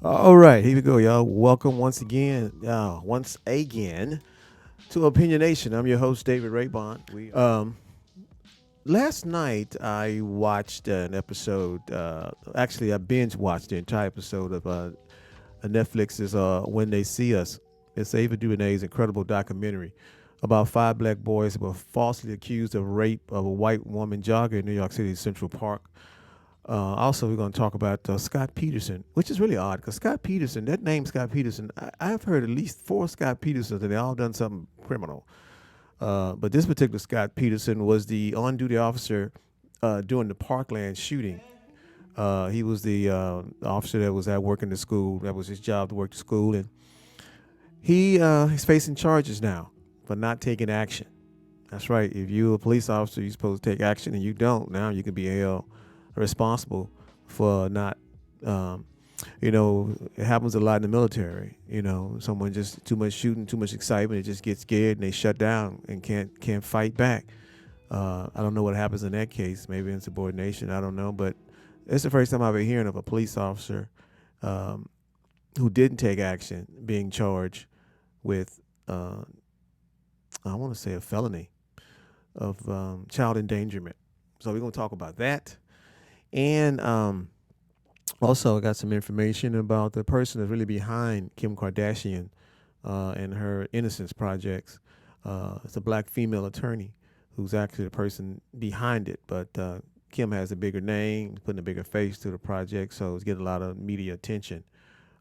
All right, here we go, y'all. Welcome once again to oPiNiOnAtiOn. I'm your host, David Raibon. Last night I watched an episode. Actually, I binge watched the entire episode of Netflix's "When They See Us." It's Ava DuVernay's incredible documentary about five black boys who were falsely accused of rape of a white woman jogger in New York City's Central Park. Also, we're going to talk about Scott Peterson, which is really odd because Scott Peterson, that name Scott Peterson, I've heard at least four Scott Petersons and they all done something criminal. But this particular Scott Peterson was the on-duty officer during the Parkland shooting. He was the officer that was at work in the school. That was his job to work the school, and he's facing charges now for not taking action. That's right. If you're a police officer, you're supposed to take action, and you don't. Now you can be held responsible for not. It happens a lot in the military. Someone just too much shooting, too much excitement, it just gets scared and they shut down and can't fight back. I don't know what happens in that case. Maybe insubordination. I don't know, but it's the first time I've been hearing of a police officer who didn't take action being charged with, I want to say, a felony of child endangerment. So we're going to talk about that. And also, I got some information about the person that's really behind Kim Kardashian and her Innocence projects. It's a black female attorney who's actually the person behind it. But Kim has a bigger name, putting a bigger face to the project, so it's getting a lot of media attention.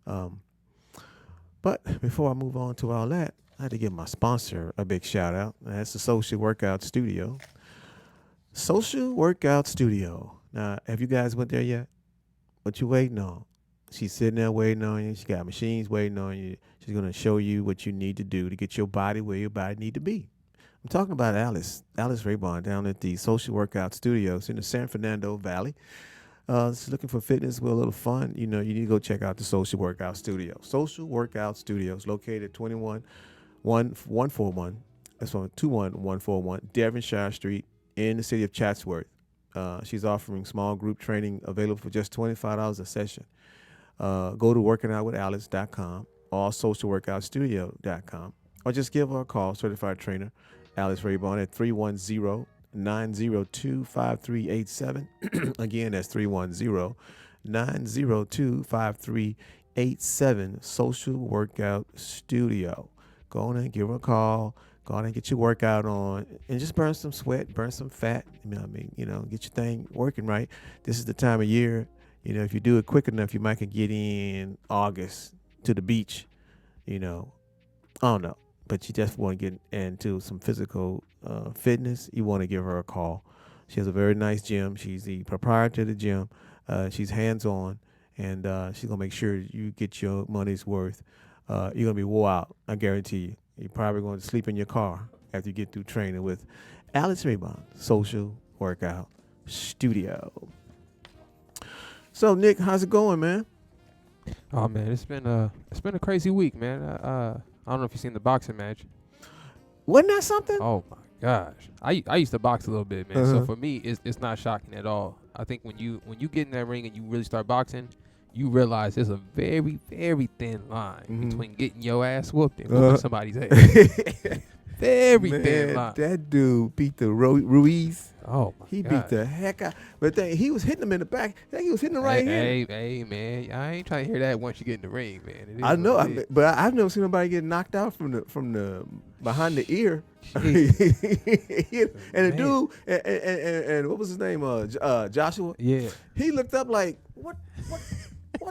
But before I move on to all that, I had to give my sponsor a big shout out. That's the Social Workout Studio. Social Workout Studio. Now, have you guys went there yet? What you waiting on? She's sitting there waiting on you. She got machines waiting on you. She's going to show you what you need to do to get your body where your body need to be. I'm talking about Alice Raibon down at the Social Workout Studios in the San Fernando Valley. She's looking for fitness with a little fun. You need to go check out the Social Workout Studio. Social Workout Studios located at 21141. That's on 21141 Devonshire Street in the city of Chatsworth. She's offering small group training available for just $25 a session. Go to workingoutwithalice.com or socialworkoutstudio.com or just give her a call, certified trainer Alice Raibon at 310-902-5387. Again, that's 310-902-5387, Social Workout Studio. Go on and give her a call. Go on and get your workout on and just burn some sweat, burn some fat. Get your thing working right. This is the time of year. If you do it quick enough, you might could get in August to the beach. I don't know. But you just want to get into some physical fitness. You want to give her a call. She has a very nice gym. She's the proprietor of the gym. She's hands-on, and she's going to make sure you get your money's worth. You're going to be wore out, I guarantee you. You're probably going to sleep in your car after you get through training with Alice Raibon, Social Workout Studio. So, Nick, how's it going, man? Oh man, it's been a crazy week, man. I don't know if you've seen the boxing match. Wasn't that something? Oh my gosh, I used to box a little bit, man. So for me, it's not shocking at all. I think when you get in that ring and you really start boxing, you realize there's a very, very thin line between getting your ass whooped and whooping somebody's ass. Very thin line. That dude beat the Ruiz. Oh, my He God. beat the heck out. But he was hitting him in the back. I think he was hitting him right here. Hey, man. I ain't trying to hear that once you get in the ring, man. It is I know, what it is. but I've never seen nobody get knocked out from the behind the ear. And the dude, and what was his name? Joshua. Yeah. He looked up like, what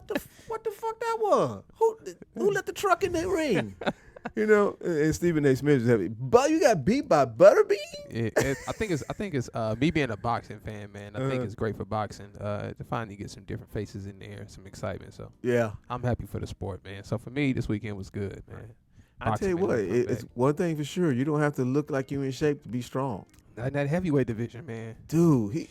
the fuck that was? Who let the truck in the ring? And Stephen A. Smith is heavy. But you got beat by Butterbean? Yeah, I think it's me being a boxing fan, man. I think it's great for boxing to finally get some different faces in there, some excitement. So Yeah. I'm happy for the sport, man. So for me, this weekend was good, man. I tell you what, it's one thing for sure. You don't have to look like you're in shape to be strong. That heavyweight division, man. Dude, he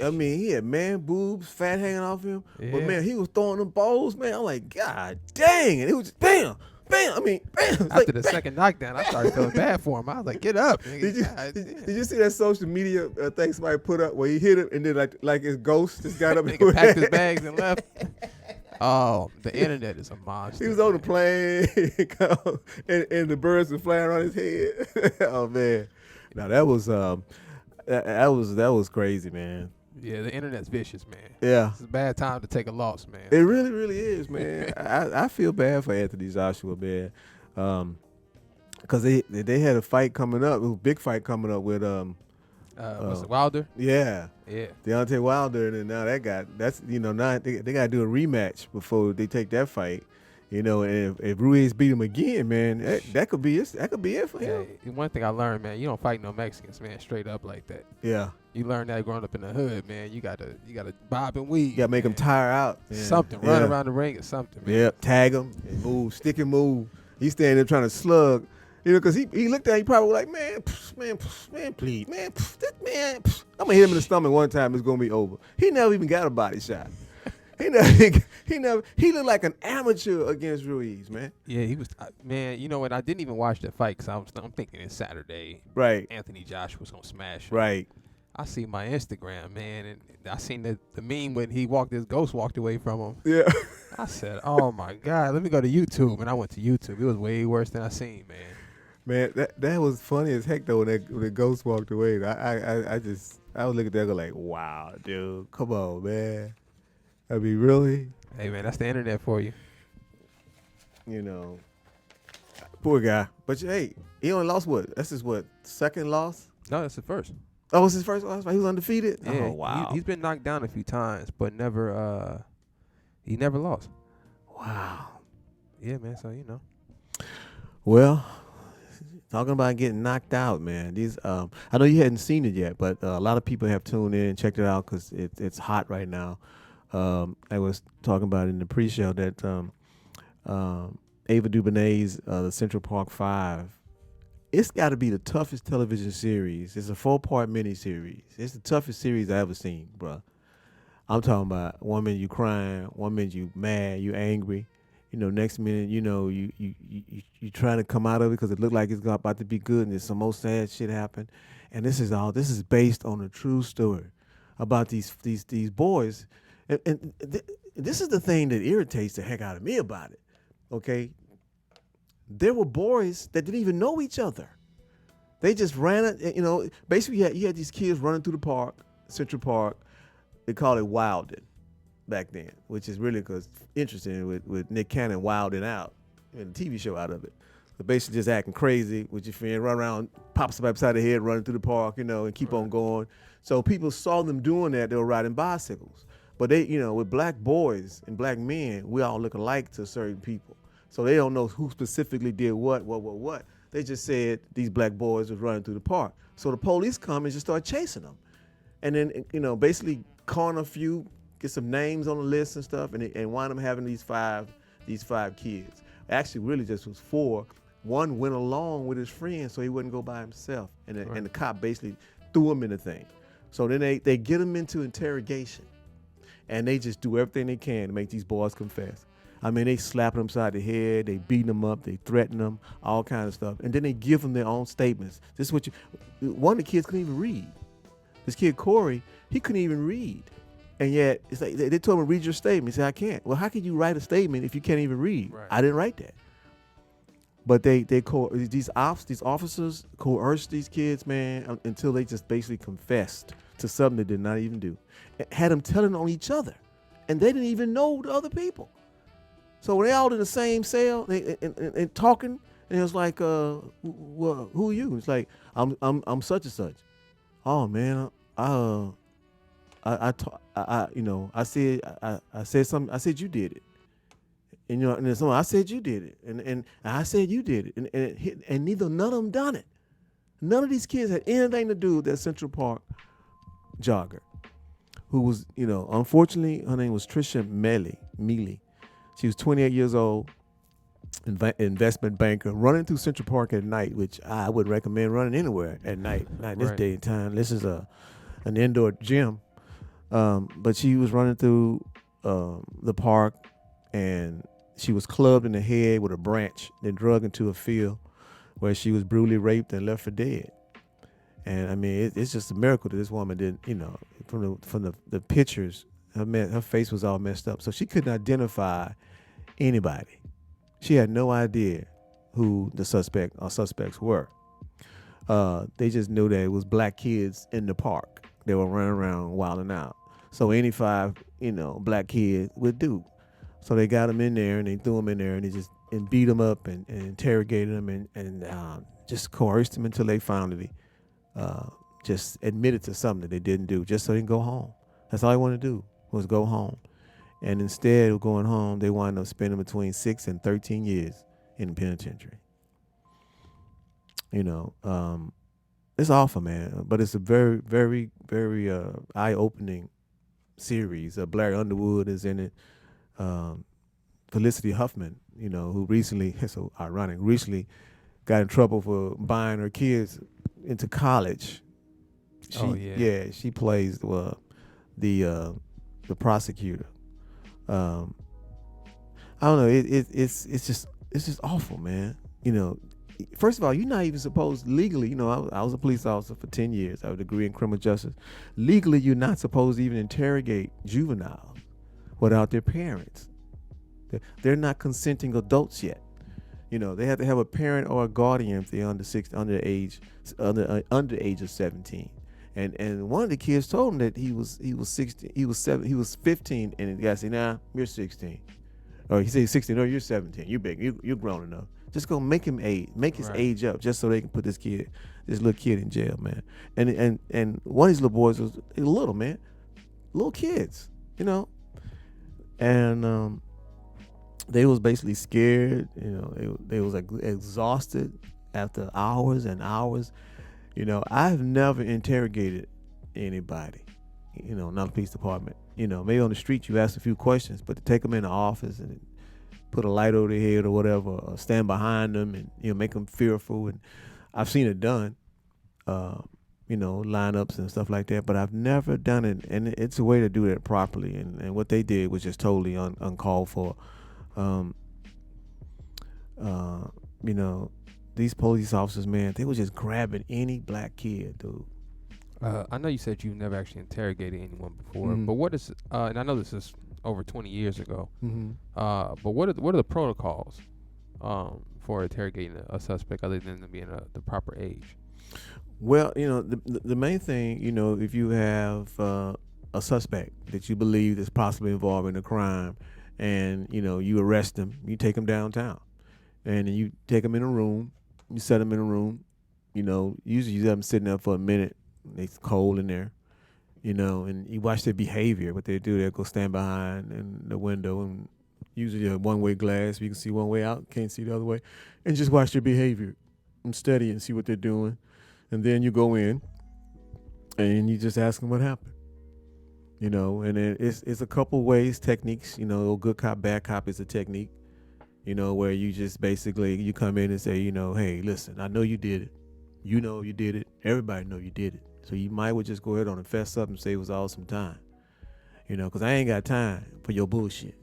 had man boobs, fat hanging off him. Yeah. But man, he was throwing them balls, man. I'm like, God dang. And it was just bam, bam. I mean, bam. After the second knockdown, I started feeling bad for him. I was like, get up. Nigga. Did you see that social media thing somebody put up where he hit him and then like his ghost just got up Nigga packed his bags and left. Oh, the internet is a monster. He was on the man. plane, and the birds were flying around his head. Oh man, now that was that was crazy, man. Yeah, the internet's vicious, man. Yeah, It's a bad time to take a loss, man. it really, really is, man. I feel bad for Anthony Joshua, man, because they had a fight coming up, a big fight coming up with What's it, Wilder? yeah, Yeah. Deontay Wilder, and then now that's now they got to do a rematch before they take that fight. And if Ruiz beat him again, man, that could be it for him. Hey, one thing I learned, man, you don't fight no Mexicans, man, straight up like that. Yeah, You learn that growing up in the hood, man. You gotta bob and weave. you got to make him tire out. Man. Something, run around the ring or something, man. Yeah, tag him and move, stick and move. He's standing there trying to slug, because he looked at, he probably was like, man, please, man, I'm gonna hit him in the stomach one time. It's gonna be over. He never even got a body shot. He looked like an amateur against Ruiz, man. Yeah, he was, man. You know what? I didn't even watch that fight because I'm thinking it's Saturday. Right. Anthony Joshua was gonna smash him. Right. I see my Instagram, man, and I seen the meme when his ghost walked away from him. Yeah. I said, oh my God, let me go to YouTube, and I went to YouTube. It was way worse than I seen, man. Man, that was funny as heck though when the ghost walked away. I was looking at that go like, wow, dude, come on, man. I mean, really? Hey, man, that's the internet for you. Poor guy. But hey, he only lost what? That's his second loss? No, that's the first. Oh, it's his first loss? He was undefeated? Yeah, Oh, wow. He's been knocked down a few times, but he never lost. Wow. Yeah, man. So Well, talking about getting knocked out, man. These I know you hadn't seen it yet, but a lot of people have tuned in and checked it out because it's hot right now. I was talking about in the pre-show that Ava DuVernay's The Central Park 5, it's got to be the toughest television series. It's a 4-part miniseries. It's the toughest series I ever seen, bro. I'm talking about 1 minute you crying, 1 minute you mad, you angry. Next minute, you trying to come out of it because it looked like it's about to be good, and there's some more sad shit happen. And this is based on a true story about these boys. And this is the thing that irritates the heck out of me about it. Okay, there were boys that didn't even know each other. They just ran it. Basically, you had these kids running through the park, Central Park. They called it wilding back then, which is really interesting with Nick Cannon wilding out and the TV show out of it. So basically just acting crazy with your friend, run around, pop somebody upside the head, running through the park, and keep on going. So people saw them doing that. They were riding bicycles. But they, with black boys and black men, we all look alike to certain people. So they don't know who specifically did what. They just said these black boys was running through the park. So the police come and just start chasing them. And then, basically corner a few, get some names on the list and stuff, and wind up having these five kids. Actually, really just was 4. One went along with his friend so he wouldn't go by himself. And the cop basically threw him in the thing. So then they get him into interrogation. And they just do everything they can to make these boys confess. I mean, they slapping them upside the head, they beating them up, they threaten them, all kinds of stuff. And then they give them their own statements. This is what one of the kids couldn't even read. This kid, Corey, he couldn't even read. And yet, it's like they told him, read your statement. He said, I can't. Well, how can you write a statement if you can't even read? Right. I didn't write that. But these officers coerced these kids, man, until they just basically confessed to something they did not even do. Had them telling on each other, and they didn't even know the other people. So when they all in the same cell and talking, and it was like, well, who are you? It's like, I'm such and such. Oh man, I said something. I said you did it, and and then someone I said you did it, and I said you did it, and none of them done it. None of these kids had anything to do with that Central Park jogger, who was, unfortunately, her name was Trisha Mealy. She was 28 years old, investment banker, running through Central Park at night, which I would recommend running anywhere at night, not this day and time. This is an indoor gym. But she was running through the park, and she was clubbed in the head with a branch, then dragged into a field where she was brutally raped and left for dead. And I mean, it's just a miracle that this woman didn't, from the pictures Her face was all messed up, so she couldn't identify anybody. She had no idea who the suspect or suspects were. They just knew that it was black kids in the park. They were running around wilding out. So any 5, black kids would do. So they got them in there and they threw them in there and they just beat them up and interrogated them and just coerced them until they finally just admitted to something that they didn't do, just so they can go home. That's all they wanted to do was go home. And instead of going home, they wound up spending between 6 and 13 years in the penitentiary. It's awful, man. But it's a very, very, very eye-opening series. Blair Underwood is in it. Felicity Huffman, who recently, it's so ironic, recently got in trouble for buying her kids into college. She plays the prosecutor. I don't know. It's just awful, man. First of all, you're not even supposed legally. I was a police officer for 10 years. I have a degree in criminal justice. Legally, you're not supposed to even interrogate juveniles without their parents. They're not consenting adults yet. They have to have a parent or a guardian if they're under the age of 17. And one of the kids told him that he was 16, he was 15, and the guy said, "Nah, you're 16." Or he said 16, "No, you're 17. You're big. You're grown enough." Just go make his age up, just so they can put this little kid in jail, man. And one of these little boys was little, man, little kids, and they was basically scared, they was like exhausted after hours and hours. I've never interrogated anybody, not a police department. Maybe on the street you ask a few questions, but to take them in the office and put a light over their head or whatever, or stand behind them and make them fearful. And I've seen it done, lineups and stuff like that. But I've never done it, and it's a way to do it properly. And what they did was just totally uncalled for. These police officers, man, they were just grabbing any black kid, dude. I know you said you've never actually interrogated anyone before, Mm-hmm. but what is? And I know this is over 20 years ago. Mm-hmm. But what are the protocols for interrogating a suspect other than them being the proper age? Well, the main thing, if you have a suspect that you believe is possibly involved in a crime, and you arrest them, you take them downtown, and then you take them in a room, you set them in a room, usually you have them sitting there for a minute. It's cold in there. And you watch their behavior. What they do, they'll go stand behind in the window, and usually a one-way glass. You can see one way out, can't see the other way, and just watch their behavior and study and see what they're doing. And then you go in, and you just ask them what happened. And it's a couple ways, techniques. Good cop, bad cop is a technique. Where you just basically you come in and say, hey, listen, I know you did it. You know you did it. Everybody know you did it. So you might well just go ahead on and fess up and say it was all some time, because I ain't got time for your bullshit.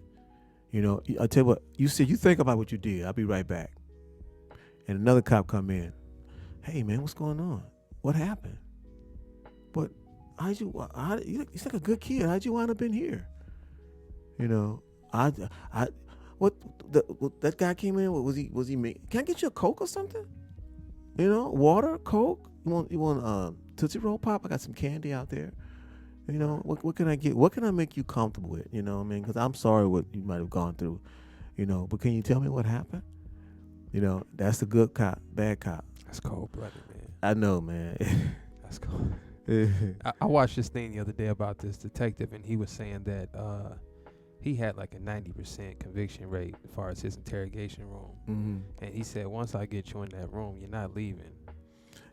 I tell you what, you said you think about what you did. I'll be right back. And another cop come in. Hey, man, what's going on? What happened? But you're like a good kid. How'd you wind up in here? That guy came in. Was he? Can I get you a Coke or something? Water, Coke. You want Tootsie Roll Pop? I got some candy out there. What can I get? What can I make you comfortable with? Because I'm sorry what you might have gone through. But can you tell me what happened? That's the good cop, bad cop. That's cold-blooded, man. I know, man. That's cold. I watched this thing the other day about this detective, and he was saying that he had like a 90% conviction rate as far as his interrogation room. Mm-hmm. And he said, once I get you in that room, you're not leaving.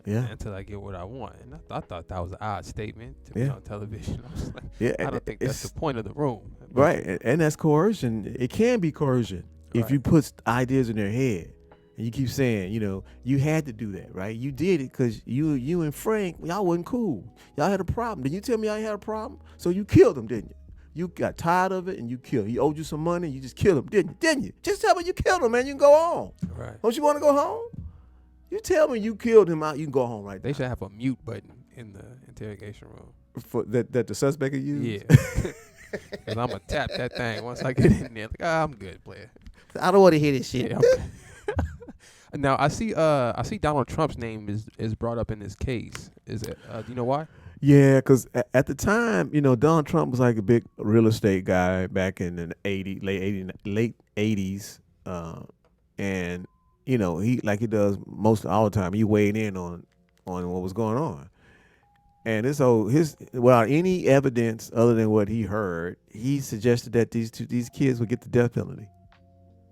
Yeah. Until I get what I want. And I thought that was an odd statement to be on television. I was like, I don't think that's the point of the room. Right. And that's coercion. It can be coercion if you put ideas in their head. And you keep saying, you had to do that, right? You did it because you and Frank, y'all wasn't cool. Y'all had a problem. Did you tell me y'all had a problem? So you killed him, didn't you? You got tired of it and you killed him. He owed you some money. You just killed him, didn't you? Just tell me you killed him, man. You can go home. Right. Don't you want to go home? You tell me you killed him out. You can go home right now. They should have a mute button in the interrogation room. For that the suspect could use? Yeah. Because I'm going to tap that thing once I get in there. Like, I'm good, player. I don't want to hear this shit. Yeah, okay. Now I see Donald Trump's name is brought up in this case. Is it? Do you know why? Yeah, because at the time, Donald Trump was like a big real estate guy back in the late 80s. And, he, like he does most all the time, he weighed in on what was going on. And without any evidence other than what he heard, he suggested that these kids would get the death penalty.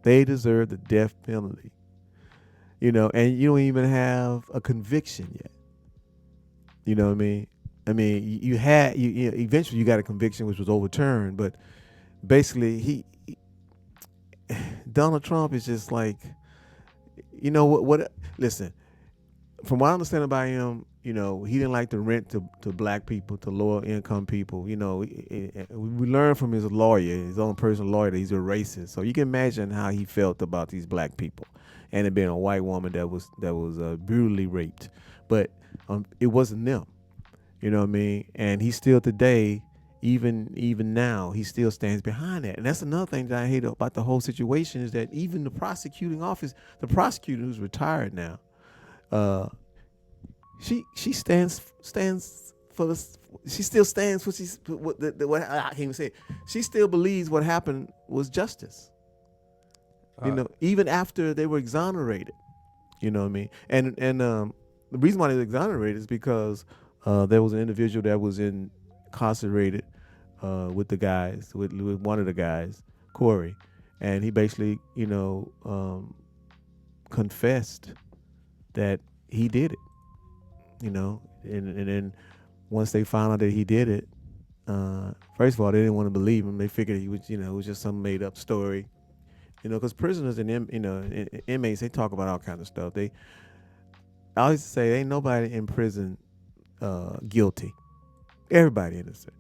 They deserve the death penalty. And you don't even have a conviction yet. You know what I mean? I mean, eventually you got a conviction which was overturned, but basically Donald Trump is just like, what listen, from what I understand about him, he didn't like to rent to black people, to lower income people. We learned from his lawyer, his own personal lawyer, that he's a racist. So you can imagine how he felt about these black people, and it being a white woman that was brutally raped. But it wasn't them. You know what I mean? And he still today, even now, he still stands behind that. And that's another thing that I hate about the whole situation, is that even the prosecuting office, the prosecutor who's retired now, she stands for this. She still stands for what I can't even say it. She still believes what happened was justice. Even after they were exonerated. You know what I mean? And the reason why they were exonerated is because there was an individual that was incarcerated with the guys, with one of the guys, Corey, and he basically, confessed that he did it. And then once they found out that he did it, first of all, they didn't want to believe him. They figured he was, it was just some made up story. Because prisoners and inmates, they talk about all kinds of stuff. I always say, ain't nobody in prison guilty. Everybody innocent.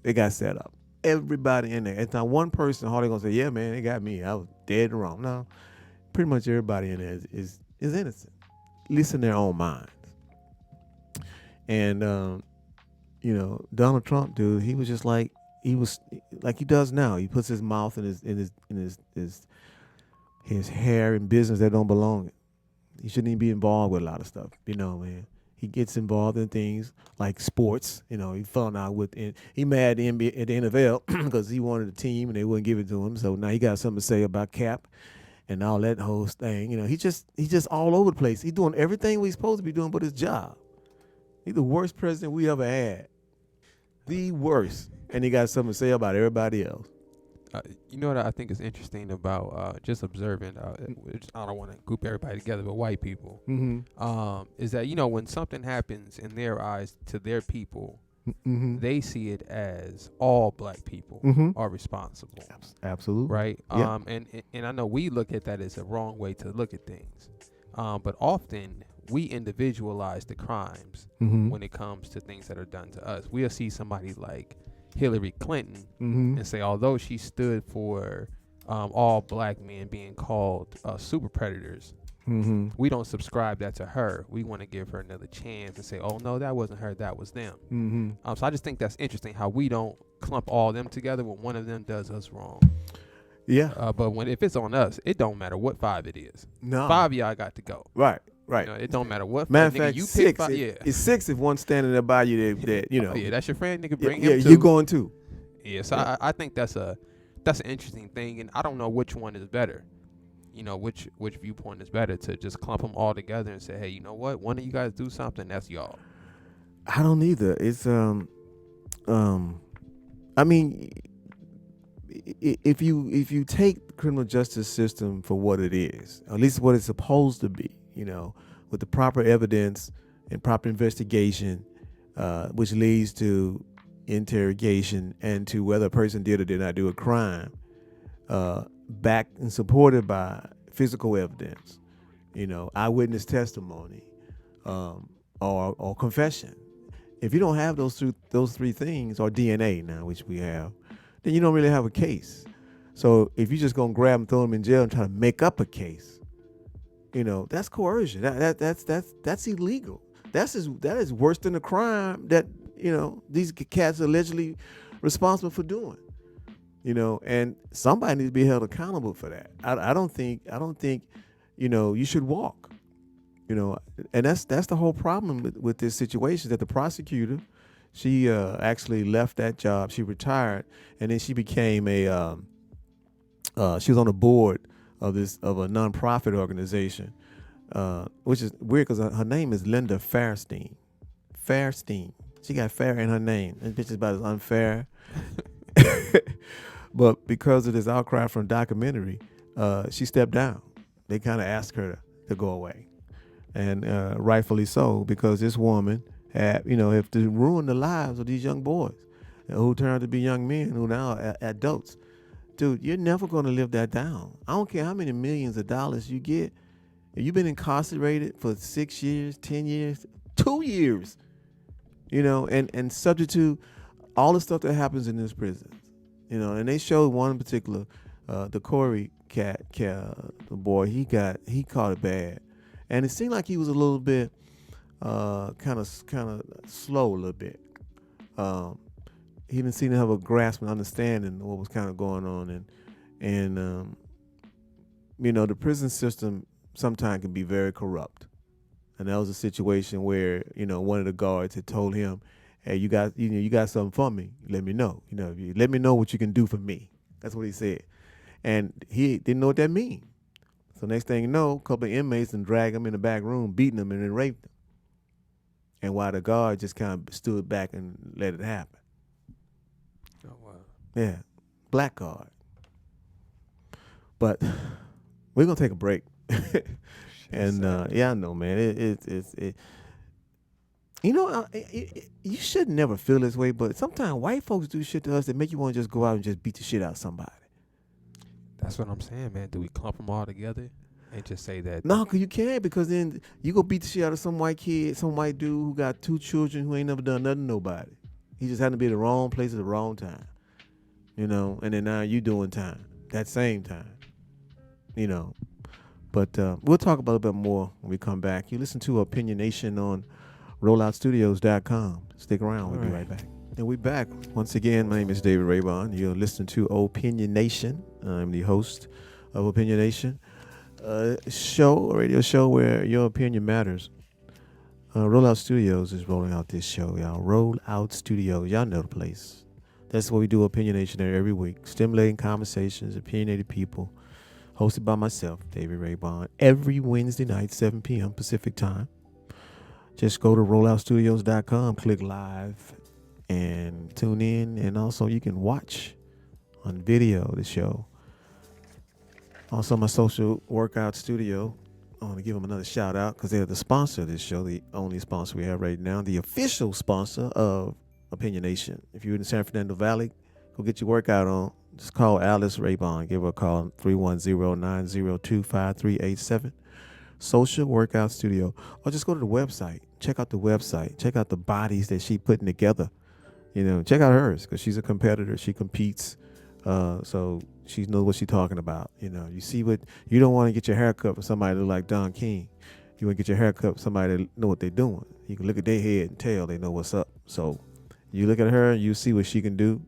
They got set up. Everybody in there. It's not one person hardly gonna say, yeah, man, they got me. I was dead and wrong. No, pretty much everybody in there is innocent, at least in their own minds. And Donald Trump, dude, he was just like he does now. He puts his mouth in his hair in business that don't belong. He shouldn't even be involved with a lot of stuff. Man. He gets involved in things like sports. He found out he mad at the NBA, at the NFL because he wanted a team and they wouldn't give it to him. So now he got something to say about Cap and all that whole thing. He just all over the place. He's doing everything he's supposed to be doing but his job. He's the worst president we ever had. The worst. And he got something to say about everybody else. You know what I think is interesting about just observing, I don't want to group everybody together, but white people, is that, when something happens in their eyes to their people, they see it as all black people are responsible. Absolutely. Right? Yeah. And I know we look at that as a wrong way to look at things. But often we individualize the crimes when it comes to things that are done to us. We'll see somebody like Hillary Clinton and say, although she stood for all black men being called super predators, we don't subscribe that to her. We want to give her another chance and say, oh no, that wasn't her, that was them. So I just think that's interesting how we don't clump all them together when one of them does us wrong. Yeah. But if it's on us, it don't matter what 5 it is. No. 5 of y'all got to go. Right. It don't matter what. Matter of fact, you 6. pick 5, It's 6 if one's standing there by you that Oh, yeah, that's your friend, nigga. Bring him yeah, too. you going too. Yeah, so yeah. I think that's an interesting thing, and I don't know which one is better. Which viewpoint is better, to just clump them all together and say, hey, you know what? One of you guys do something, that's y'all. I don't either. It's I mean, if you take the criminal justice system for what it is, at least what it's supposed to be, with the proper evidence and proper investigation, which leads to interrogation and to whether a person did or did not do a crime, backed and supported by physical evidence, eyewitness testimony, or confession. If you don't have those three things, or DNA now, which we have, then you don't really have a case. So if you're just gonna grab them, throw them in jail, and try to make up a case, that's coercion. That's illegal. That is worse than the crime that these cats allegedly responsible for doing. And somebody needs to be held accountable for that. I don't think you should walk. And that's the whole problem with this situation, that the prosecutor, she actually left that job. She retired, and then she became she was on the board of a nonprofit organization, which is weird because her name is Linda Fairstein. Fairstein. She got fair in her name. That bitch is about as unfair. But because of this outcry from documentary, she stepped down. They kind of asked her to go away. And rightfully so, because this woman had, have to ruin the lives of these young boys who turn out to be young men who now are adults. Dude, you're never going to live that down. I don't care how many millions of dollars you get. If you've been incarcerated for 6 years, 10 years, 2 years, and subject to all the stuff that happens in this prison, and they showed one in particular, the Corey cat, the boy, he caught it bad. And it seemed like he was a little bit, kind of slow a little bit. He didn't seem to have a grasp and understanding of what was kind of going on, and the prison system sometimes can be very corrupt. And that was a situation where one of the guards had told him, "Hey, you got something for me? Let me know. Let me know what you can do for me." That's what he said, and he didn't know what that means. So next thing you know, a couple of inmates and drag him in the back room, beating him and then raped him. And while the guard just kind of stood back and let it happen. Oh, wow. Yeah, black guard. But we're going to take a break. And I know, man. You should never feel this way, but sometimes white folks do shit to us that make you want to just go out and just beat the shit out of somebody. That's what I'm saying, man. Do we clump them all together and just say that? No, because you can't, because then you go beat the shit out of some white kid, some white dude who got 2 children who ain't never done nothing to nobody. He just happened to be at the wrong place at the wrong time. And then now you doing time, that same time. But we'll talk about it a bit more when we come back. You listen to oPiNiOnAtiOn on rolloutstudios.com. Stick around. We'll be right back. And we're back. Once again, my name is David Raibon. You're listening to oPiNiOnAtiOn. I'm the host of oPiNiOnAtiOn, a radio show where your opinion matters. Rollout Studios is rolling out this show, y'all. Rollout Studios. Y'all know the place. That's what we do, oPiNiOnAtiOn, every week. Stimulating conversations, opinionated people. Hosted by myself, David Raibon. Every Wednesday night, 7 p.m. Pacific time. Just go to rolloutstudios.com, click live, and tune in. And also you can watch on video the show. Also my social workout studio. I want to give them another shout out because they're the sponsor of this show, the only sponsor we have right now, the official sponsor of oPiNiOnAtiOn. If you're in the San Fernando Valley, go get your workout on. Just call Alice Raibon. Give her a call, 310-902-5387. Social Workout Studio. Or just go to the website. Check out the website. Check out the bodies that she's putting together. Check out hers because she's a competitor. She competes. So she knows what she's talking about. You see what you don't want to get your hair cut for somebody that look like Don King. You want to get your hair cut for somebody that know what they're doing. You can look at their head and tell they know what's up. So you look at her and you see what she can do.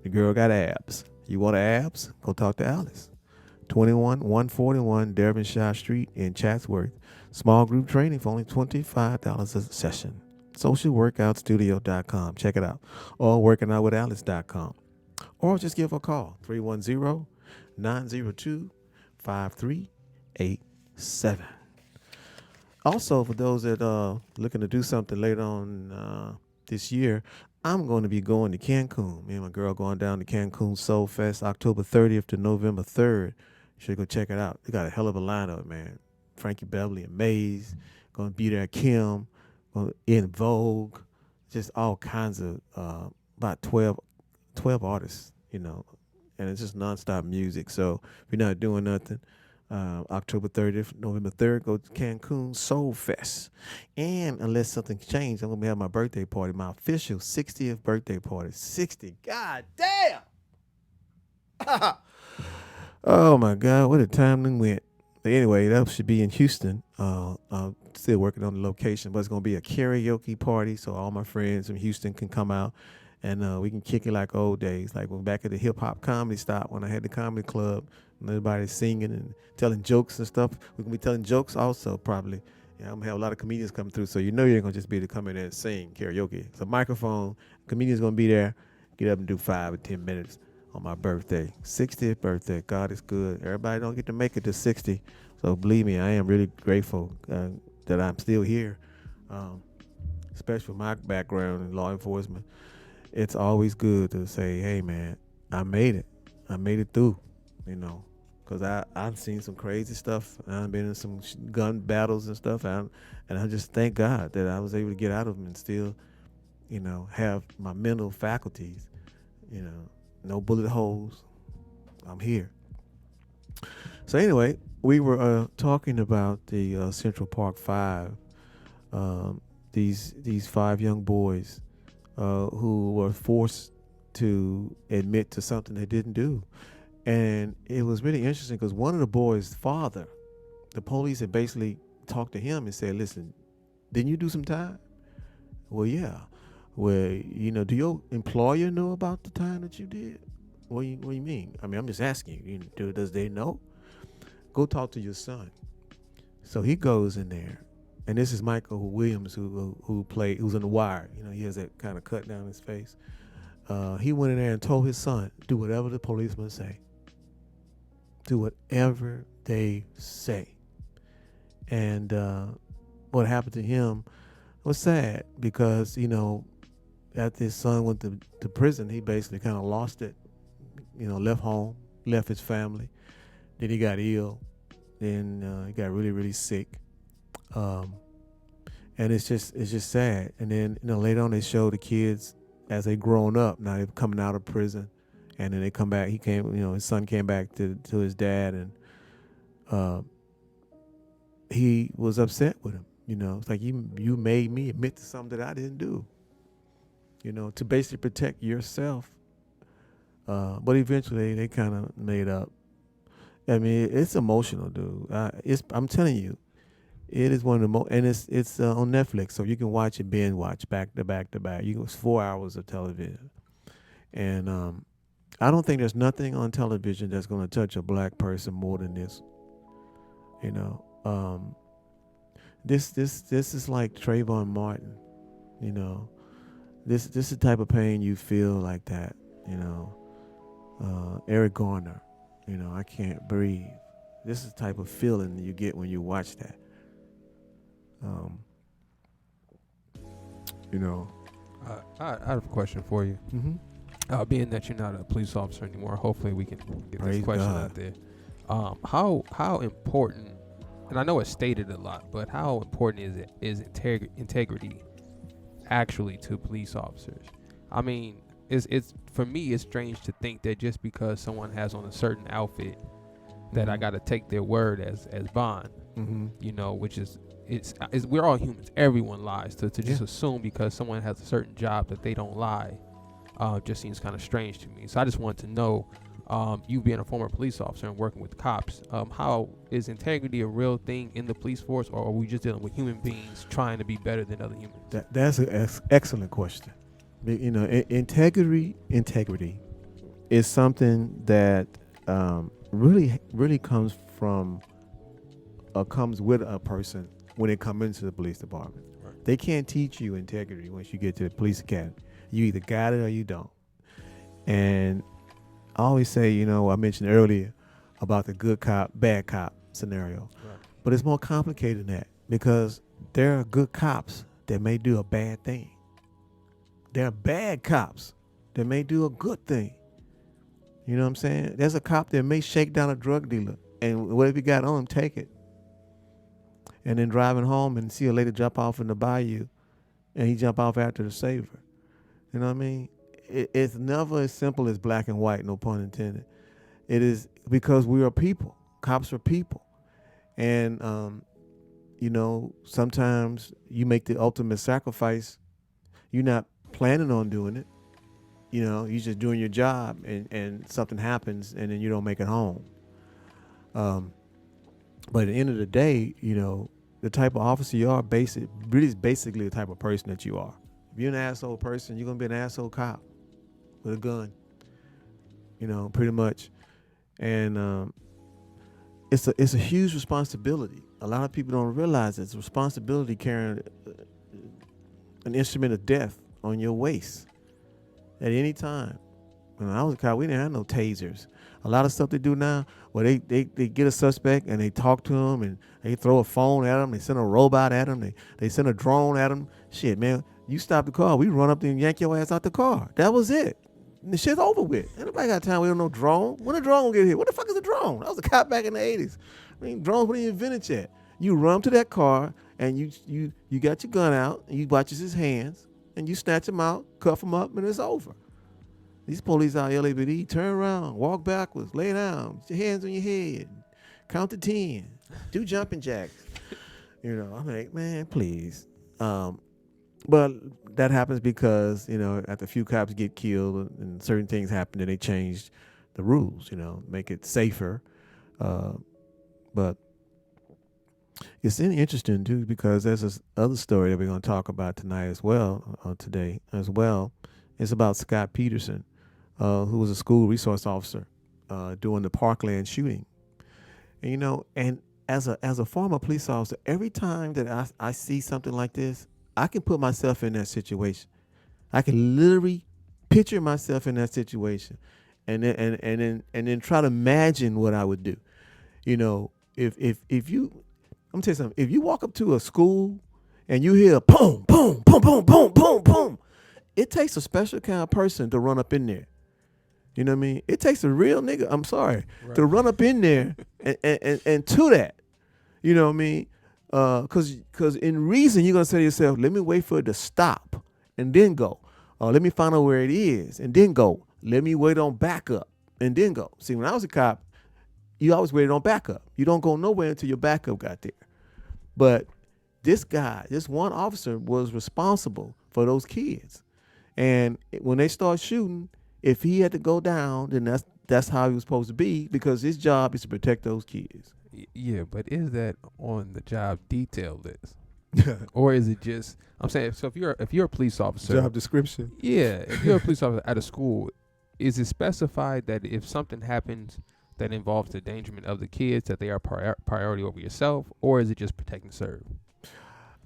The girl got abs. You want abs? Go talk to Alice. 141 Derbyshire Street in Chatsworth. Small group training for only $25 a session. Socialworkoutstudio.com. Check it out. Or workingoutwithalice.com. Or just give her a call, 310-902-5387. Also, for those that are looking to do something later on this year, I'm going to be going to Cancun. Me and my girl going down to Cancun Soul Fest, October 30th to November 3rd. You should go check it out. They got a hell of a lineup, man. Frankie Beverly and Maze, going to be there. Kim, In Vogue, just all kinds of, about 12 artists, and it's just nonstop music. So if you're not doing nothing, October 30th, November 3rd, go to Cancun Soul Fest. And unless something changed, I'm going to have my birthday party, my official 60th birthday party. 60. God damn! Oh, my God. What a time we went. But anyway, that should be in Houston. I'm still working on the location, but it's going to be a karaoke party, so all my friends from Houston can come out and we can kick it like old days, like when back at the hip hop comedy stop when I had the comedy club, and everybody singing and telling jokes and stuff. We can be telling jokes also probably. Yeah, I'm gonna have a lot of comedians come through, so you know you're gonna just be able to come in there and sing karaoke. It's a microphone. Comedians gonna be there. Get up and do 5 or 10 minutes on my birthday, 60th birthday. God is good. Everybody don't get to make it to 60, so believe me, I am really grateful that I'm still here. Especially with my background in law enforcement, it's always good to say, "Hey, man, I made it. I made it through." You know, because I've seen some crazy stuff. I've been in some gun battles and stuff, and I just thank God that I was able to get out of them and still, have my mental faculties. No bullet holes. I'm here. So anyway, we were talking about the Central Park Five. These 5 young boys who were forced to admit to something they didn't do. And it was really interesting because one of the boys' father, the police had basically talked to him and said, "Listen, didn't you do some time?" "Well, yeah." "Well, do your employer know about the time that you did?" What do you mean? I mean, I'm just asking you. Does they know? "Go talk to your son." So he goes in there, and this is Michael Williams who's in The Wire. He has that kind of cut down his face. He went in there and told his son, "Do whatever the policemen say. Do whatever they say." And what happened to him was sad because, after his son went to prison, he basically kind of lost it, left home, left his family. Then he got ill. Then he got really, really sick. And it's just sad. And then, later on they show the kids as they grown up. Now they're coming out of prison. And then they come back. His son came back to his dad, and he was upset with him. It's like you made me admit to something that I didn't do. To basically protect yourself. But eventually they kind of made up. I mean, it's emotional, dude. I'm telling you, it is one of the most, and it's on Netflix, so you can watch it, binge watch back to back to back. It's 4 hours of television, and I don't think there's nothing on television that's going to touch a black person more than this. This is like Trayvon Martin. This is the type of pain you feel like that. Eric Garner. I can't breathe. This is the type of feeling you get when you watch that. I have a question for you. Mm-hmm. Being that you're not a police officer anymore, hopefully we can get Praise this question God. out there. How important, and I know it's stated a lot, but how important is integrity actually to police officers? I mean, it's for me, it's strange to think that just because someone has on a certain outfit that I got to take their word as bond. Mm-hmm. Which is we're all humans. Everyone lies. To just Yeah. assume because someone has a certain job that they don't lie, just seems kind of strange to me. So I just wanted to know, you being a former police officer and working with cops, how is integrity a real thing in the police force, or are we just dealing with human beings trying to be better than other humans? That's an excellent question. Integrity is something that really comes with a person when they come into the police department. Right. They can't teach you integrity once you get to the police academy. You either got it or you don't. And I always say, I mentioned earlier about the good cop, bad cop scenario. Right. But it's more complicated than that because there are good cops that may do a bad thing. There are bad cops that may do a good thing. You know what I'm saying? There's a cop that may shake down a drug dealer and whatever he got on him, take it. And then driving home and see a lady jump off in the bayou and he jump off after to save her. You know what I mean? It's never as simple as black and white, no pun intended. It is because we are people. Cops are people. And, sometimes you make the ultimate sacrifice. You're not planning on doing it. You're just doing your job and something happens and then you don't make it home. But at the end of the day, the type of officer you are, basically the type of person that you are. If you're an asshole person, you're going to be an asshole cop. with a gun. Pretty much. And it's a huge responsibility. A lot of people don't realize it's a responsibility carrying an instrument of death on your waist at any time. When I was a cop, we didn't have no tasers. A lot of stuff they do now, where they get a suspect and they talk to him and they throw a phone at him, they send a robot at him, they send a drone at him. Shit, man, you stop the car, we run up there and yank your ass out the car. That was it. And the shit's over with. Anybody got time? We don't know drone. When a drone gonna get hit? What the fuck is a drone? I was a cop back in the 80s. I mean, drones weren't even invented yet. You run to that car and you got your gun out and you watches his hands and you snatch him out, cuff him up, and it's over. These police out LAPD, turn around, walk backwards, lay down, put your hands on your head, count to 10, do jumping jacks. I'm like, man, please. But that happens because, after a few cops get killed and certain things happen, and they changed the rules, make it safer. But it's interesting, too, because there's this other story that we're going to talk about tonight as well, today as well. It's about Scott Peterson, who was a school resource officer during the Parkland shooting. And as a former police officer, every time that I see something like this, I can put myself in that situation. I can literally picture myself in that situation, and then try to imagine what I would do. If you, I'm gonna tell you something. If you walk up to a school and you hear boom, boom, boom, boom, boom, boom, boom, it takes a special kind of person to run up in there. You know what I mean? It takes a real nigga, I'm sorry, right, to run up in there and to that. You know what I mean? Because in reason, you're going to say to yourself, let me wait for it to stop and then go. Or let me find out where it is and then go. Let me wait on backup and then go. See, when I was a cop, you always waited on backup. You don't go nowhere until your backup got there. But this one officer was responsible for those kids. And when they start shooting, if he had to go down, then that's how he was supposed to be, because his job is to protect those kids. Yeah, but is that on the job detail list? Or is it just, I'm saying, so if you're a police officer, job description. Yeah, if you're a police officer at a school, is it specified that if something happens that involves the endangerment of the kids, that they are priority over yourself, or is it just protect and serve?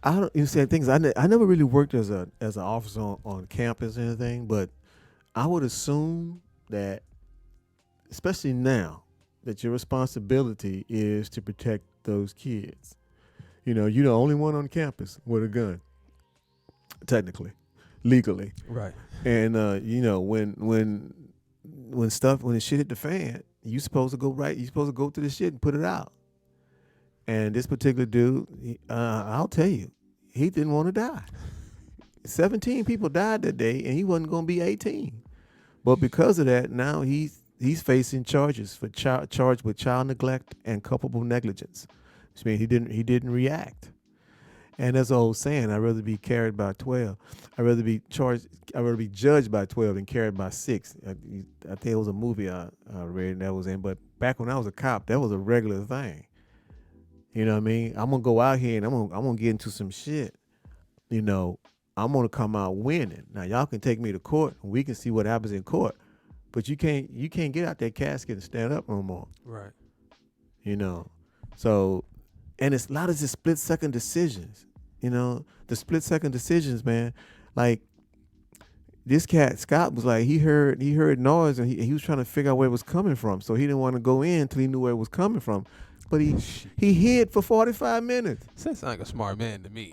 I don't. You said things. I never really worked as an officer on campus or anything, but I would assume that, especially now, that your responsibility is to protect those kids. You're the only one on campus with a gun, technically, legally. Right. And when the shit hit the fan, you supposed to go right. You supposed to go to the shit and put it out. And this particular dude, I'll tell you, he didn't want to die. 17 people died that day, and he wasn't going to be 18. But because of that, now he's facing charges for charged with child neglect and culpable negligence, which means he didn't react. And there's an old saying: I'd rather be carried by 12. I'd rather be judged by 12 than carried by 6. I think it was a movie I read and that was in. But back when I was a cop, that was a regular thing. You know what I mean? I'm gonna go out here and I'm gonna get into some shit. I'm gonna come out winning. Now y'all can take me to court and we can see what happens in court. But you can't get out that casket and stand up no more. Right. So, and it's a lot of just split second decisions. The split second decisions, man. Like this cat Scott was like, he heard noise and he was trying to figure out where it was coming from. So he didn't want to go in until he knew where it was coming from. But he hid for 45 minutes. Sounds like a smart man to me.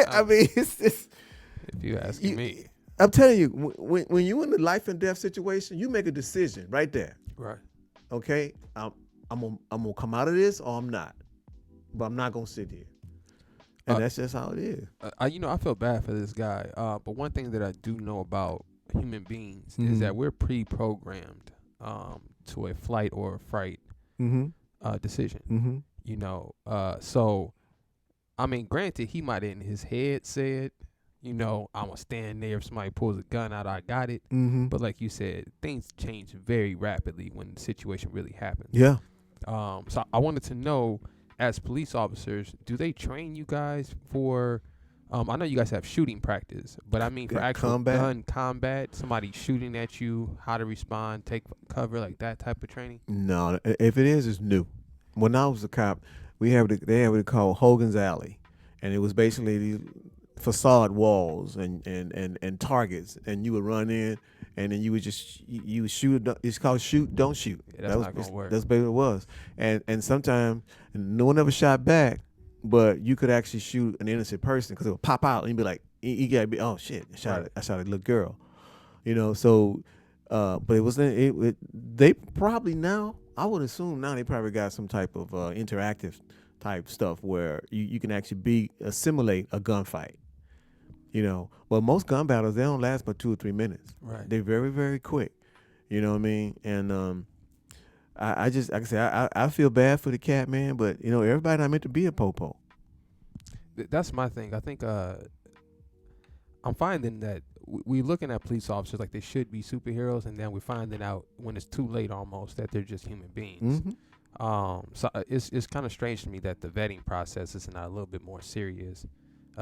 I mean, it's if you ask me. I'm telling you, when you're in a life and death situation, you make a decision right there. Right. Okay, I'm gonna come out of this or I'm not, but I'm not gonna sit here. And that's just how it is. I feel bad for this guy. But one thing that I do know about human beings is that we're pre-programmed to a flight or a fright decision. So I mean, granted, he might in his head said, I'm gonna stand there if somebody pulls a gun out, I got it. But like you said, things change very rapidly when the situation really happens. Yeah. So I wanted to know, as police officers, do they train you guys for I know you guys have shooting practice, but I mean for actual gun combat, somebody shooting at you, how to respond, take cover, like that type of training. No, if it is, it's new. When I was a cop, they have what they call Hogan's Alley, and it was basically these facade walls and targets, and you would run in, and then you would just you would shoot. It's called shoot, don't shoot. Yeah, that's not gonna work. That's basically what it was, and sometimes no one ever shot back, but you could actually shoot an innocent person because it would pop out and you'd be like, you gotta be, oh shit, I shot a little girl, so. But it wasn't. They probably now. I would assume now they probably got some type of interactive type stuff where you can actually simulate a gunfight. But most gun battles they don't last but 2 or 3 minutes. Right. They're very very quick. You know what I mean? And I just like I say I feel bad for the cat, man. But everybody not meant to be a popo. That's my thing. I think I'm finding that we looking at police officers like they should be superheroes, and then we're finding out when it's too late almost that they're just human beings. Mm-hmm. So it's kind of strange to me that the vetting process is not a little bit more serious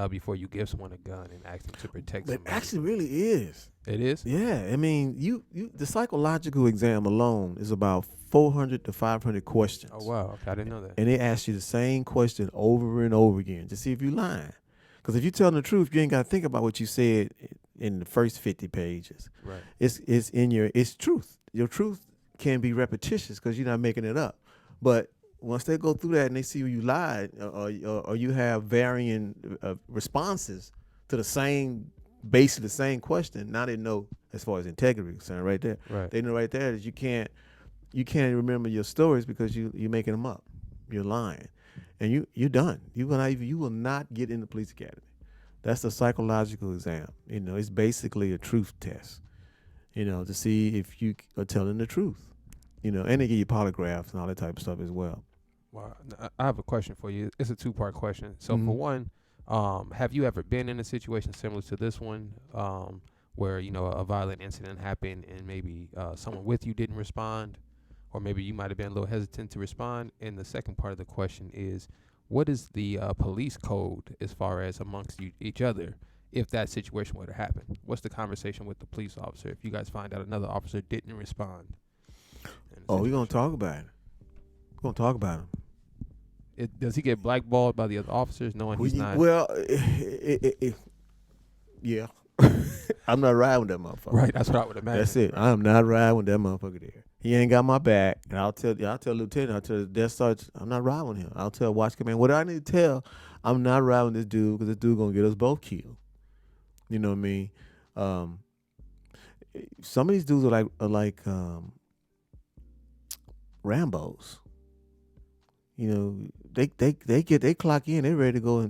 before you give someone a gun and ask them to protect But somebody. it actually really is. It is? Yeah. I mean, you the psychological exam alone is about 400 to 500 questions. Oh, wow. Okay, I didn't know that. And they ask you the same question over and over again to see if you're lying. Because if you're telling the truth, you ain't got to think about what you said in the first 50 pages. Right. It's truth. Your truth can be repetitious because you're not making it up. But once they go through that and they see you lied or you have varying responses to basically the same question, now they know as far as integrity is concerned right there. Right. They know right there that you can't remember your stories because you're making them up. You're lying. And you're done. You will not get in the police academy. That's the psychological exam. It's basically a truth test. To see if you are telling the truth. And they give you polygraphs and all that type of stuff as well. Well, I have a question for you. It's a 2-part question. So Mm-hmm. for one, have you ever been in a situation similar to this one, where a violent incident happened and maybe someone with you didn't respond? Or maybe you might have been a little hesitant to respond. And the second part of the question is, what is the police code as far as amongst each other if that situation were to happen? What's the conversation with the police officer if you guys find out another officer didn't respond? Oh, we're going to talk about it. We're going to talk about him. Does he get blackballed by the other officers knowing he's not? Well, yeah. I'm not riding with that motherfucker. Right, that's what I would imagine. That's it. I am not riding with that motherfucker there. He ain't got my back. And I'll tell Lieutenant, I'll tell the desk sergeant, I'm not riding with him. I'll tell watch command, what I need to tell, I'm not riding with this dude because this dude going to get us both killed. You know what I mean? Some of these dudes are like Rambos. They clock in, they ready to go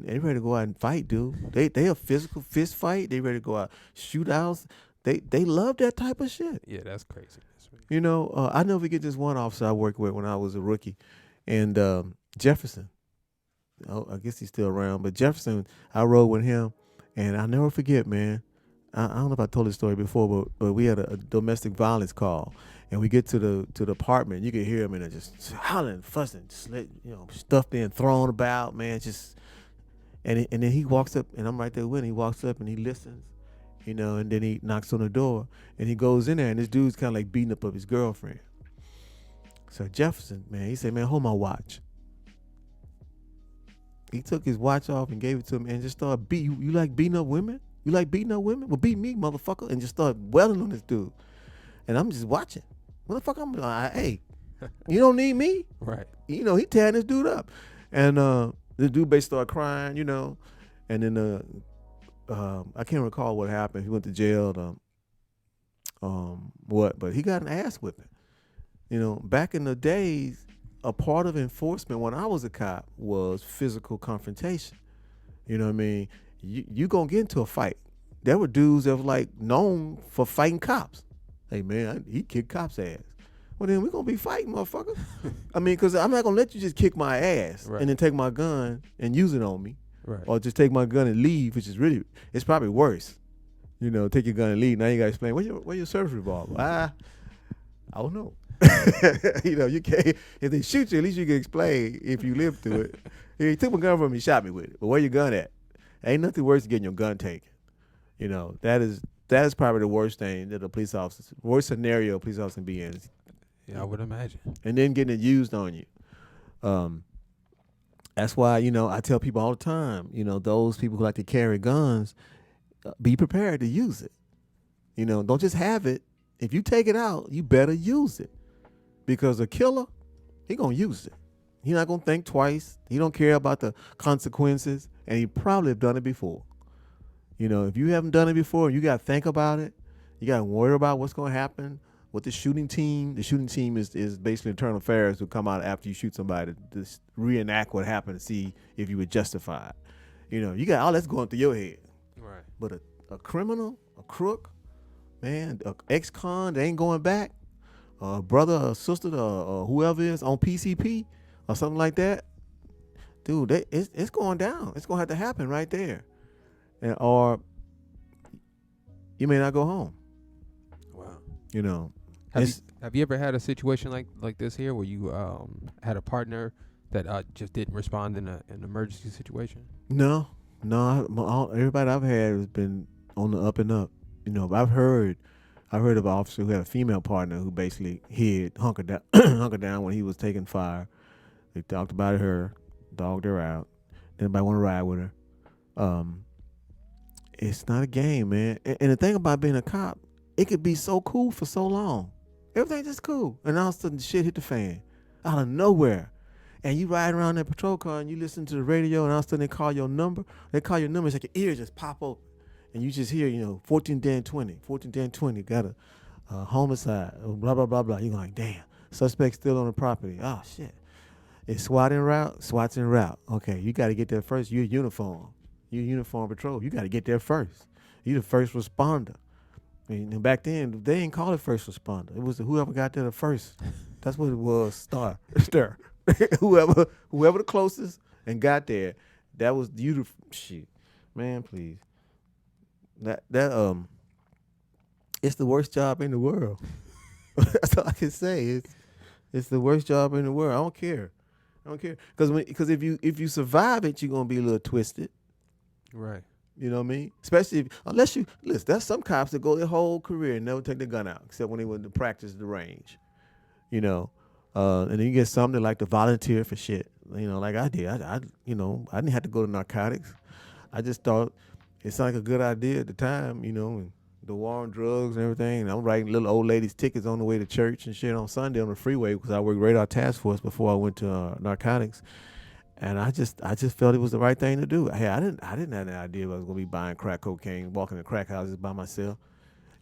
out and fight, dude. They a physical fist fight, they ready to go out shootouts. They love that type of shit. Yeah, that's crazy. I never forget this one officer I worked with when I was a rookie, and Jefferson. I guess he's still around, but Jefferson, I rode with him, and I'll never forget, man. I don't know if I told this story before, but we had a domestic violence call, and we get to the apartment. You could hear him in there just hollering, fussing, stuff being thrown about, man. And then he walks up, and I'm right there with him. He walks up and he listens. And then he knocks on the door, and he goes in there, and this dude's kind of like beating up his girlfriend. So Jefferson, man, he said, man, hold my watch. He took his watch off and gave it to him and just started beating. You like beating up women? You like beating up women? Well, beat me, motherfucker, and just started wailing on this dude. And I'm just watching. Motherfucker, I'm like, hey, you don't need me? Right. He tearing this dude up. And the dude basically started crying, and then I can't recall what happened. He went to jail. But he got an ass whipping. Back in the days, a part of enforcement when I was a cop was physical confrontation. You know what I mean? You gonna get into a fight. There were dudes that were known for fighting cops. Hey man, he kicked cops' ass. Well then we gonna be fighting, motherfucker. I mean, cause I'm not gonna let you just kick my ass and then take my gun and use it on me. Right. Or just take my gun and leave, which is it's probably worse. Take your gun and leave. Now you gotta explain, where your service revolver? I don't know. You can't, if they shoot you, at least you can explain if you live through it. He took my gun from me, shot me with it. But where your gun at? Ain't nothing worse than getting your gun taken. That is probably the worst thing that a police officer, worst scenario a police officer can be in, Yeah, I would imagine. and then getting it used on you. Um, that's why I tell people all the time. Those people who like to carry guns, be prepared to use it. Don't just have it. If you take it out, you better use it, because a killer, he gonna use it. He not gonna think twice. He don't care about the consequences, and he probably have done it before. If you haven't done it before, you gotta think about it. You gotta worry about what's gonna happen with the shooting team. The shooting team is basically internal affairs who come out after you shoot somebody to reenact what happened to see if you were justified. You got all that's going through your head. Right. But a criminal, a crook, man, a ex-con that ain't going back, a brother or sister or whoever is on PCP or something like that, dude, it's going down. It's gonna have to happen right there, or you may not go home. Wow. Have you ever had a situation like this here where you had a partner that just didn't respond in an emergency situation? No. Everybody I've had has been on the up and up. I've heard of an officer who had a female partner who basically hunkered down when he was taking fire. They talked about her, dogged her out. Anybody want to ride with her? It's not a game, man. And the thing about being a cop, it could be so cool for so long. Everything's just cool, and all of a sudden shit hit the fan out of nowhere. And you ride around that patrol car and you listen to the radio, and all of a sudden they call your number. They call your number, it's like your ears just pop open. And you just hear, 14-10-20, got a homicide, blah, blah, blah, blah. You're like, damn, suspect still on the property. Oh, shit. It's SWAT en route, SWAT's en route. Okay, you got to get there first. You're uniform patrol. You got to get there first. You're the first responder. And back then, they didn't call it first responder. It was whoever got there the first. That's what it was, star. whoever the closest and got there, that was you. Shit, man, please. That it's the worst job in the world. That's all I can say. It's the worst job in the world. I don't care, because if you survive it, you're gonna be a little twisted. Right. You know what I mean? Especially listen, there's some cops that go their whole career and never take their gun out except when they went to practice the range. And then you get some that like to volunteer for shit. Like I did. I didn't have to go to narcotics. I just thought it sounded like a good idea at the time, and the war on drugs and everything. And I'm writing little old ladies' tickets on the way to church and shit on Sunday on the freeway because I worked radar task force before I went to narcotics. And I just felt it was the right thing to do. Hey, I didn't have any idea I was gonna be buying crack cocaine, walking to crack houses by myself,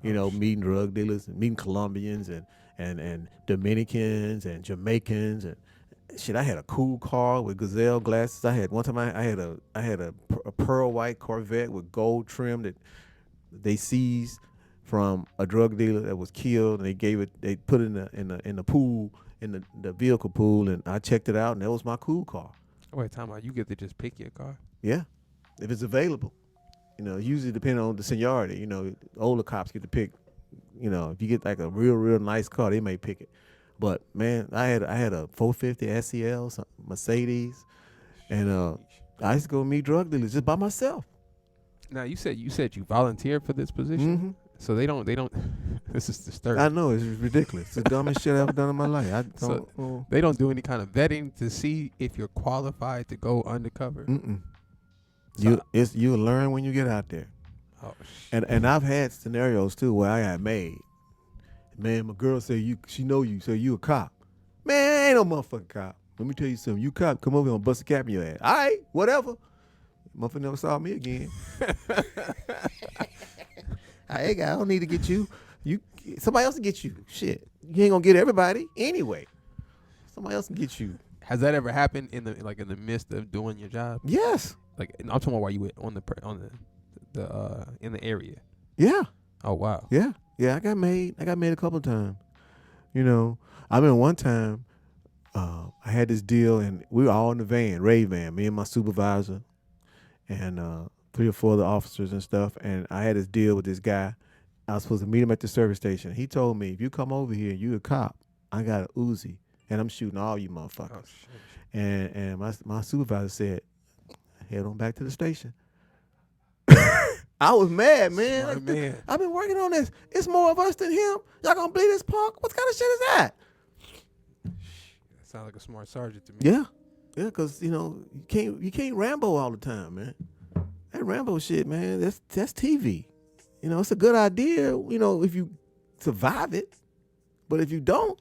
meeting drug dealers and meeting Colombians and Dominicans and Jamaicans and shit. I had a cool car with gazelle glasses. I had one time I had a pearl white Corvette with gold trim that they seized from a drug dealer that was killed, and they put it in the pool, in the vehicle pool, and I checked it out, and that was my cool car. Wait, time out. You get to just pick your car? Yeah, if it's available. Usually depending on the seniority. Older cops get to pick. If you get like a real nice car, they may pick it. But man, I had a 450 SEL, Mercedes, and I used to go meet drug dealers just by myself. Now you said you volunteered for this position, Mm-hmm. So they don't. This is disturbing. I know, it's ridiculous. It's the dumbest shit I've ever done in my life. They don't do any kind of vetting to see if you're qualified to go undercover. Mm-mm. You'll learn when you get out there. Oh, shit. And I've had scenarios too where I got made. Man, my girl say she know you, so you a cop. Man, I ain't no motherfucking cop. Let me tell you something. You cop, come over here and bust a cap in your ass. All right, whatever. Motherfucker never saw me again. I don't need to get you. Somebody else can get you. Shit, you ain't gonna get everybody anyway. Somebody else can get you. Has that ever happened in the midst of doing your job? Yes. Like I'm talking about while you were on the in the area. Yeah. Oh wow. Yeah. I got made a couple of times. I remember one time I had this deal, and we were all in the van, Raibon, me and my supervisor, and 3 or 4 other officers and stuff. And I had this deal with this guy. I was supposed to meet him at the service station. He told me, if you come over here and you a cop, I got a Uzi, and I'm shooting all you motherfuckers. Oh, shit. And my supervisor said, head on back to the station. I was mad, man. Smart man. I've been working on this. It's more of us than him. Y'all gonna believe this punk? What kind of shit is that? That sounds like a smart sergeant to me. Yeah, yeah, because you can't Rambo all the time, man. That Rambo shit, man. That's TV. It's a good idea. If you survive it, but if you don't,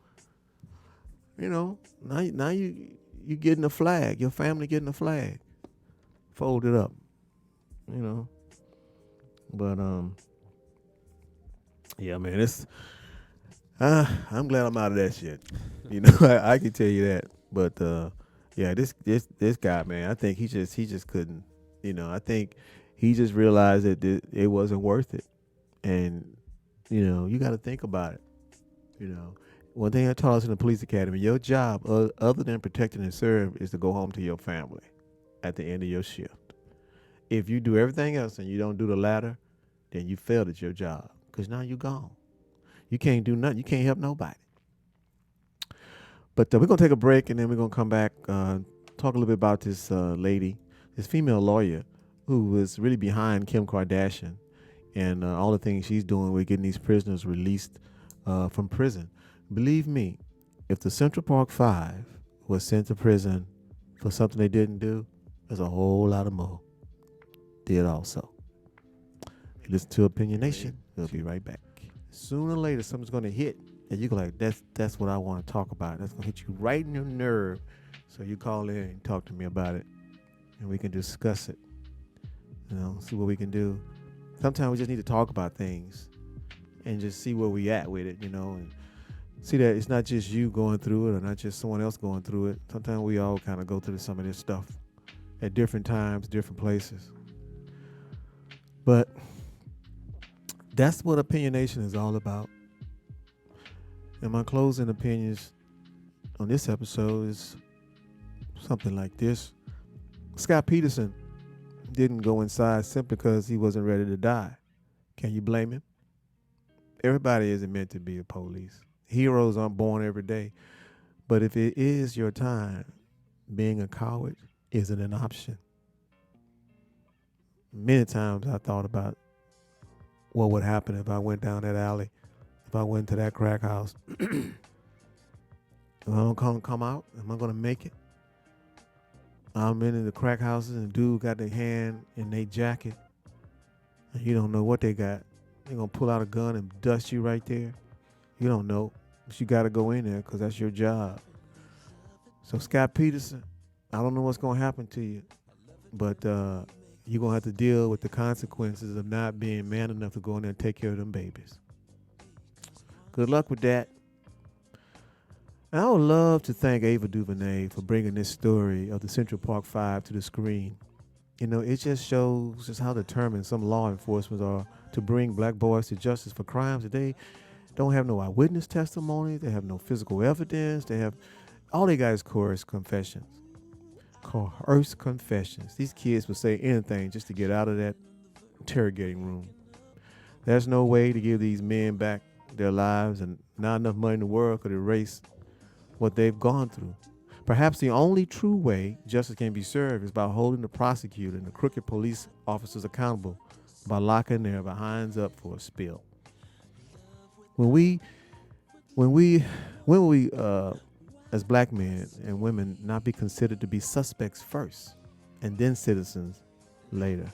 now you getting a flag. Your family getting a flag, folded up. But yeah, man. It's I'm glad I'm out of that shit. I can tell you that. But yeah, this guy, man, I think he just couldn't. I think he just realized that it wasn't worth it, and you got to think about it. One thing I taught us in the police academy: your job, other than protecting and serve, is to go home to your family at the end of your shift. If you do everything else and you don't do the latter, then you failed at your job because now you're gone. You can't do nothing. You can't help nobody. But we're going to take a break, and then we're going to come back, talk a little bit about this lady, this female lawyer who was really behind Kim Kardashian and all the things she's doing with getting these prisoners released from prison. Believe me, if the Central Park Five was sent to prison for something they didn't do, there's a whole lot of more did also. You listen to Opinion Nation. We'll be right back. Sooner or later, something's going to hit, and you go like, that's what I want to talk about. That's going to hit you right in your nerve. So you call in and talk to me about it, and we can discuss it. See what we can do. Sometimes we just need to talk about things and just see where we at with it, and see that it's not just you going through it or not just someone else going through it. Sometimes we all kind of go through some of this stuff at different times, different places. But that's what Opinionation is all about. And my closing opinions on this episode is something like this. Scott Peterson didn't go inside simply because he wasn't ready to die. Can you blame him? Everybody isn't meant to be a police. Heroes aren't born every day. But if it is your time, being a coward isn't an option. Many times I thought about what would happen if I went down that alley, if I went to that crack house. If I don't come out, am I going to make it? I'm in the crack houses and dude got their hand in their jacket and you don't know what they got. They're going to pull out a gun and dust you right there. You don't know, but you got to go in there because that's your job. So Scott Peterson, I don't know what's going to happen to you, but you're going to have to deal with the consequences of not being man enough to go in there and take care of them babies. Good luck with that. And I would love to thank Ava DuVernay for bringing this story of the Central Park Five to the screen. It just shows just how determined some law enforcement are to bring black boys to justice for crimes that they don't have no eyewitness testimony. They have no physical evidence. All they got is coerced confessions. Coerced confessions. These kids will say anything just to get out of that interrogating room. There's no way to give these men back their lives, and not enough money in the world could erase what they've gone through. Perhaps the only true way justice can be served is by holding the prosecutor and the crooked police officers accountable by locking their behinds up for a spill. When we as black men and women not be considered to be suspects first and then citizens later?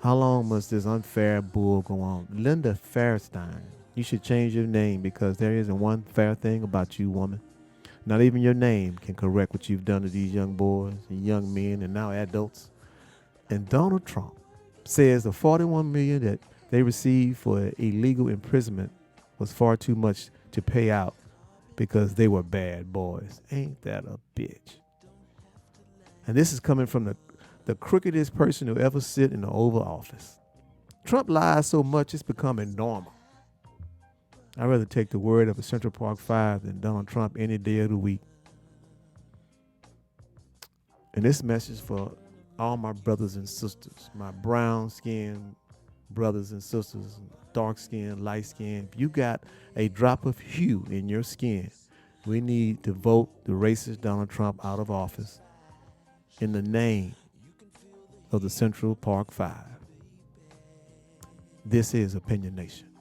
How long must this unfair bull go on? Linda Fairstein, you should change your name because there isn't one fair thing about you, woman. Not even your name can correct what you've done to these young boys and young men and now adults. And Donald Trump says the $41 million that they received for illegal imprisonment was far too much to pay out because they were bad boys. Ain't that a bitch? And this is coming from the crookedest person who ever sit in the Oval Office. Trump lies so much it's becoming normal. I'd rather take the word of a Central Park Five than Donald Trump any day of the week. And this message for all my brothers and sisters, my brown-skinned brothers and sisters, dark-skinned, light-skinned. If you got a drop of hue in your skin, we need to vote the racist Donald Trump out of office in the name of the Central Park Five. This is Opinion Nation.